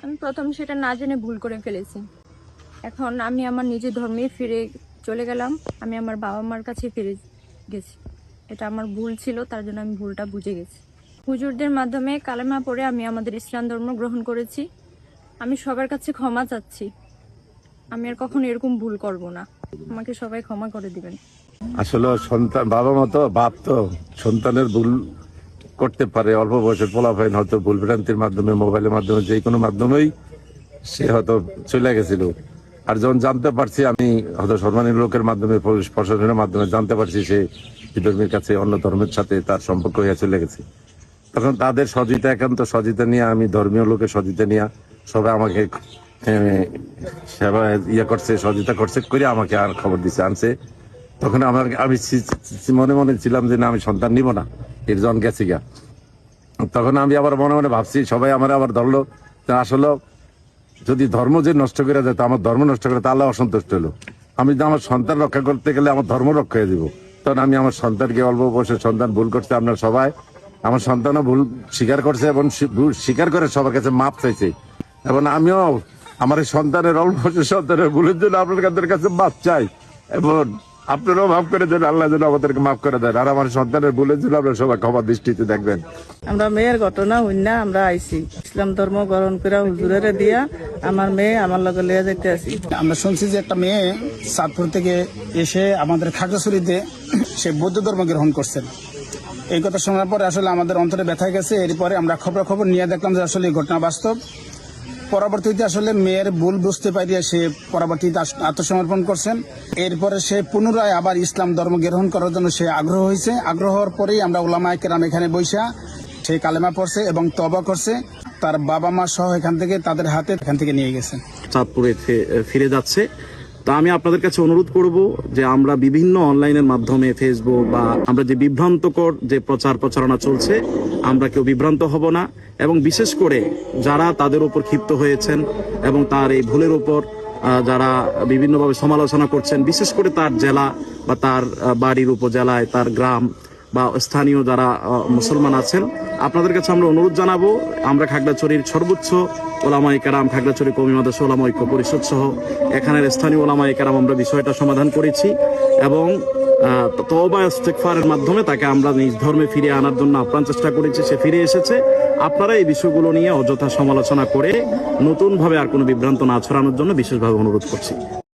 আমি প্রথম সেটা না জেনে ভুল করে ফেলেছি। এখন আমি আমার নিজের ধর্মে ফিরে চলে গেলাম। আমি আমার বাবা মার কাছে ফিরে গেছি। এটা আমার ভুল ছিল, তার জন্য আমি ভুলটা বুঝে গেছি। হুজুরদের মাধ্যমে কালেমা পড়ে আমি আমাদের ইসলাম ধর্ম গ্রহণ করেছি। আমি সবার কাছে ক্ষমা চাচ্ছি। আমি আর কখনো এরকম ভুল করব না। আমাকে সবাই ক্ষমা করে দিবেন। আসলে সন্তান বাবা মতো বাপ তো সন্তানের ভুল করতে পারে। অল্প বয়সের পোলাপাইন হয়তো ভুল ভ্রান্তির মাধ্যমে, মোবাইলের মাধ্যমে, যে কোনো মাধ্যমেই সে হয়তো চলে গেছিল। আর যখন জানতে পারছি, আমি হয়তো সম্মানীয় লোকের মাধ্যমে, পুলিশ প্রশাসনের মাধ্যমে জানতে পারছি সে ধর্মের কাছে অন্য ধর্মের সাথে তার সম্পর্ক হয়ে চলে গেছে, তখন তাদের সহযোগিতা, একান্ত সহযোগিতা নিয়ে, আমি ধর্মীয় লোকের সহযোগিতা নিয়ে, সবাই আমাকে সেবা করছে, সহযোগিতা করছে করে আমাকে আর খবর দিচ্ছে, আনছে। তখন আমি মনে মনে ছিলাম যে না, আমি সন্তান নিব না, এর জন গেছি গা। তখন আমি আবার মনে মনে ভাবছি, সবাই আমার আবার ধরলো, আসলে যদি ধর্ম যে নষ্ট করে যায়, তো আমার ধর্ম নষ্ট করে, তা আল্লাহ অসন্তুষ্ট হলো। আমি যদি আমার সন্তান রক্ষা করতে গেলে আমার ধর্ম রক্ষা হয়ে দিব, তখন আমি আমার সন্তানকে, অল্প বয়সের সন্তান ভুল করছে, আপনার সবাই আমার সন্তানও ভুল স্বীকার করছে এবং ভুল স্বীকার করে সবার কাছে মাপ চাইছে। এবং আমিও আমার এই সন্তানের, অল্প বয়সের সন্তানের ভুলের জন্য আপনাদের কাছে মাপ চাই, এবং আপনারাও মাফ করে দেন, আল্লাহ যেন আমাদেরকে মাফ করে দেন। আর আমার সন্তানের ভুলের জন্য আপনারা সবাই ক্ষমা দৃষ্টিতে দেখবেন। আমরা মেয়ের ঘটনা হইনা আমরা আইছি, ইসলাম ধর্ম গ্রহণ করে হুজুরের দিয়া আমার মেয়ে আমার লগে লিয়ে যাইতে আসি। আমরা শুনছি যে একটা মেয়ে চাঁদপুর থেকে এসে আমাদের খাগড়াছড়িতে সে বৌদ্ধ ধর্ম গ্রহণ করছেন। এই কথা শোনার পরে আসলে আমাদের অন্তরে ব্যথা গেছে। এরপরে আমরা খবর নিয়ে দেখলাম যে আসলে এই ঘটনা বাস্তব। পরবর্তীতে আসলে মেয়ের ভুল বুঝতে পারিয়া সে পরবর্তীতে আত্মসমর্পণ করছেন। এরপরে সে পুনরায় আবার ইসলাম ধর্ম গ্রহণ করার জন্য সে আগ্রহ হয়েছে। আগ্রহ হওয়ার পরেই আমরা উলামায়ে কেরাম এখানে বৈশা সে কালেমা পড়ছে এবং তওবা করছে। তার বাবা মা সহ এখান থেকে তাদের হাতে এখান থেকে নিয়ে গেছেন, চাঁদপুরে ফিরে যাচ্ছে। তা আমি আপনাদের কাছে অনুরোধ করব যে আমরা বিভিন্ন অনলাইনের মাধ্যমে, ফেসবুক বা আমরা যে বিভ্রান্তকর যে প্রচারণা চলছে, আমরা কেউ বিভ্রান্ত হব না। এবং বিশেষ করে যারা তাদের উপর ক্ষিপ্ত হয়েছেন এবং তার এই ভুলের উপর যারা বিভিন্নভাবে সমালোচনা করছেন, বিশেষ করে তার জেলা বা তার বাড়ির উপজেলায়, তার গ্রাম বা স্থানীয় যারা মুসলমান আছেন, আপনাদের কাছে আমরা অনুরোধ জানাবো, আমরা খাগড়াছড়ির সর্বোচ্চ ওলামায়ে কেরাম, খাগড়াছড়ি কওমি মাদ্রাসা ওলামা ঐক্য পরিষদ সহ এখানের স্থানীয় ওলামায়ে কেরাম আমরা বিষয়টা সমাধান করেছি এবং তওবা ইস্তেগফারের মাধ্যমে তাকে আমরা নিজ ধর্মে ফিরিয়ে আনার জন্য আপ্রাণ চেষ্টা করেছি। সে ফিরে এসেছে। আপনারা এই বিষয়গুলো নিয়ে অযথা সমালোচনা করে নতুনভাবে আর কোনো বিভ্রান্ত না ছড়ানোর জন্য বিশেষভাবে অনুরোধ করছি।